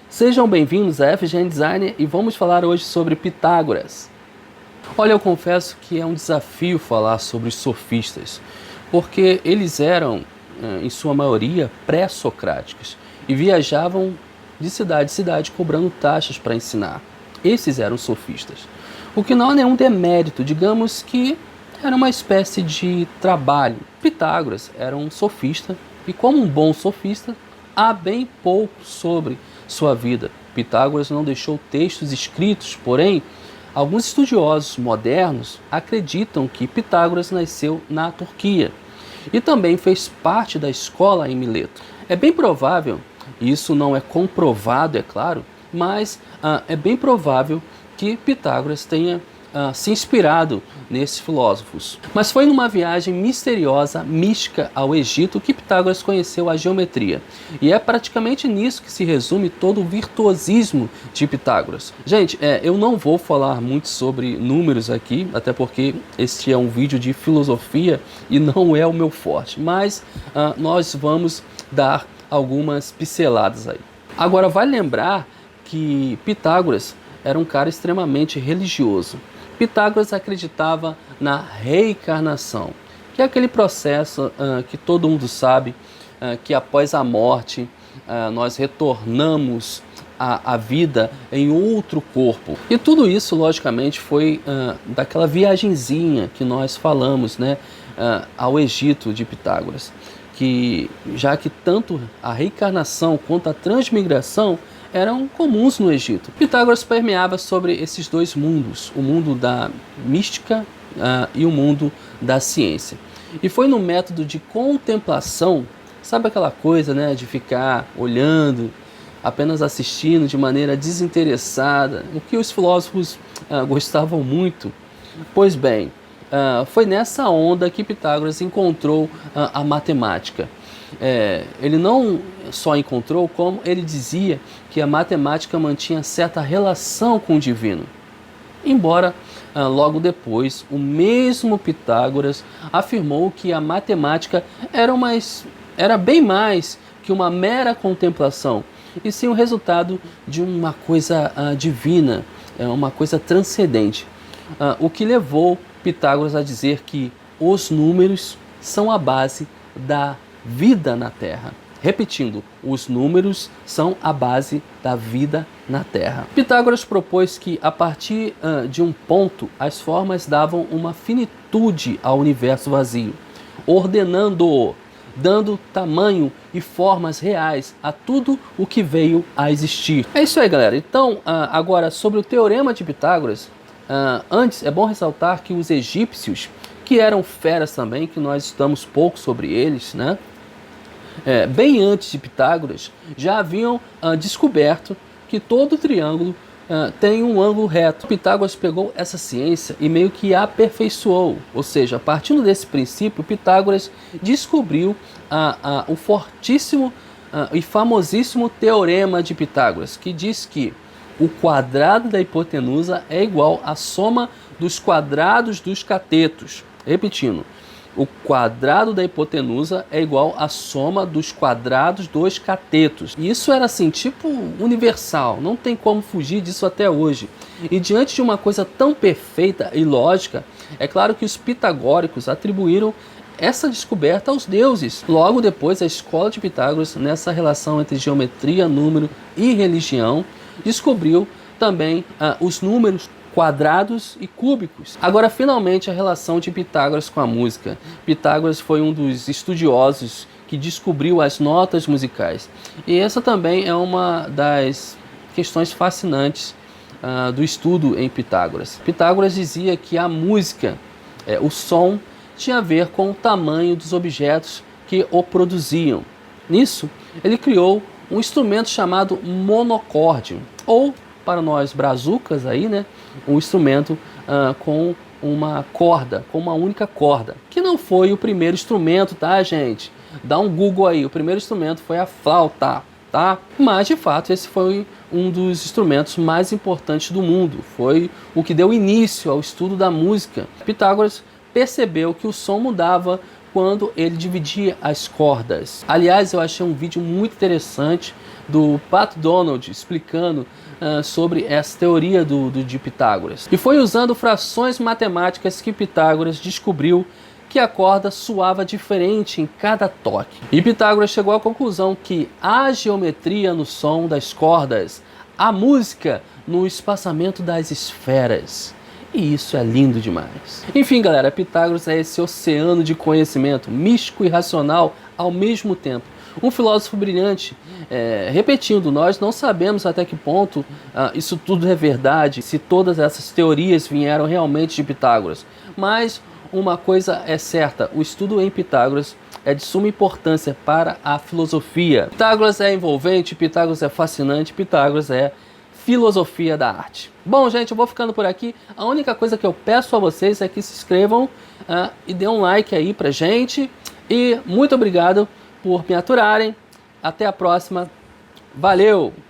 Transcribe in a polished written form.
Sejam bem-vindos a FGN Designer e vamos falar hoje sobre Pitágoras. Olha, eu confesso que é um desafio falar sobre os sofistas, porque eles eram, em sua maioria, pré-socráticos e viajavam de cidade em cidade cobrando taxas para ensinar. Esses eram sofistas. O que não é nenhum demérito, digamos que era uma espécie de trabalho. Pitágoras era um sofista e, como um bom sofista, há bem pouco sobre sua vida. Pitágoras não deixou textos escritos, porém, alguns estudiosos modernos acreditam que Pitágoras nasceu na Turquia e também fez parte da escola em Mileto. É bem provável, isso não é comprovado, é claro, mas é bem provável que Pitágoras tenha se inspirado nesses filósofos. Mas foi numa viagem misteriosa, mística ao Egito que Pitágoras conheceu a geometria. E é praticamente nisso que se resume todo o virtuosismo de Pitágoras. Gente, eu não vou falar muito sobre números aqui, até porque este é um vídeo de filosofia e não é o meu forte. Mas nós vamos dar algumas pinceladas aí. Agora, vale lembrar que Pitágoras era um cara extremamente religioso. Pitágoras acreditava na reencarnação, que é aquele processo que todo mundo sabe, que após a morte nós retornamos à vida em outro corpo. E tudo isso, logicamente, foi daquela viagenzinha que nós falamos, né, ao Egito de Pitágoras, que já que tanto a reencarnação quanto a transmigração eram comuns no Egito. Pitágoras permeava sobre esses dois mundos, o mundo da mística e o mundo da ciência. E foi no método de contemplação, sabe aquela coisa, né, de ficar olhando, apenas assistindo de maneira desinteressada, o que os filósofos gostavam muito? Pois bem, foi nessa onda que Pitágoras encontrou a matemática. Ele não só encontrou, como ele dizia que a matemática mantinha certa relação com o divino. Embora logo depois o mesmo Pitágoras afirmou que a matemática era bem mais que uma mera contemplação, e sim o resultado de uma coisa divina, uma coisa transcendente. O que levou Pitágoras a dizer que os números são a base da vida na Terra. Repetindo, os números são a base da vida na Terra. Pitágoras propôs que, a partir de um ponto, as formas davam uma finitude ao universo vazio, ordenando-o, dando tamanho e formas reais a tudo o que veio a existir. É isso aí, galera. Então, agora, sobre o Teorema de Pitágoras, antes é bom ressaltar que os egípcios, que eram feras também, que nós estudamos pouco sobre eles, né? Bem antes de Pitágoras, já haviam descoberto que todo triângulo tem um ângulo reto. Pitágoras pegou essa ciência e meio que a aperfeiçoou, ou seja, partindo desse princípio, Pitágoras descobriu o fortíssimo e famosíssimo Teorema de Pitágoras, que diz que o quadrado da hipotenusa é igual à soma dos quadrados dos catetos. Repetindo, o quadrado da hipotenusa é igual à soma dos quadrados dos catetos. E isso era assim, tipo universal, não tem como fugir disso até hoje. E diante de uma coisa tão perfeita e lógica, é claro que os pitagóricos atribuíram essa descoberta aos deuses. Logo depois, a escola de Pitágoras, nessa relação entre geometria, número e religião, descobriu também os números quadrados e cúbicos. Agora, finalmente, a relação de Pitágoras com a música. Pitágoras foi um dos estudiosos que descobriu as notas musicais. E essa também é uma das questões fascinantes do estudo em Pitágoras. Pitágoras dizia que a música, o som, tinha a ver com o tamanho dos objetos que o produziam. Nisso, ele criou um instrumento chamado monocórdio, ou, para nós brazucas aí, né, um instrumento com uma corda, com uma única corda, que não foi o primeiro instrumento, tá, gente? Dá um Google aí, o primeiro instrumento foi a flauta, tá? Mas, de fato, esse foi um dos instrumentos mais importantes do mundo, foi o que deu início ao estudo da música. Pitágoras percebeu que o som mudava quando ele dividia as cordas. Aliás, eu achei um vídeo muito interessante do Pat Donald explicando sobre essa teoria de Pitágoras. E foi usando frações matemáticas que Pitágoras descobriu que a corda soava diferente em cada toque. E Pitágoras chegou à conclusão que há geometria no som das cordas, a música no espaçamento das esferas. E isso é lindo demais. Enfim, galera, Pitágoras é esse oceano de conhecimento, místico e racional ao mesmo tempo. Um filósofo brilhante, repetindo, nós não sabemos até que ponto isso tudo é verdade, se todas essas teorias vieram realmente de Pitágoras. Mas uma coisa é certa, o estudo em Pitágoras é de suma importância para a filosofia. Pitágoras é envolvente, Pitágoras é fascinante, Pitágoras é filosofia da arte. Bom, gente, eu vou ficando por aqui. A única coisa que eu peço a vocês é que se inscrevam e dêem um like aí pra gente. E muito obrigado por me aturarem. Até a próxima. Valeu!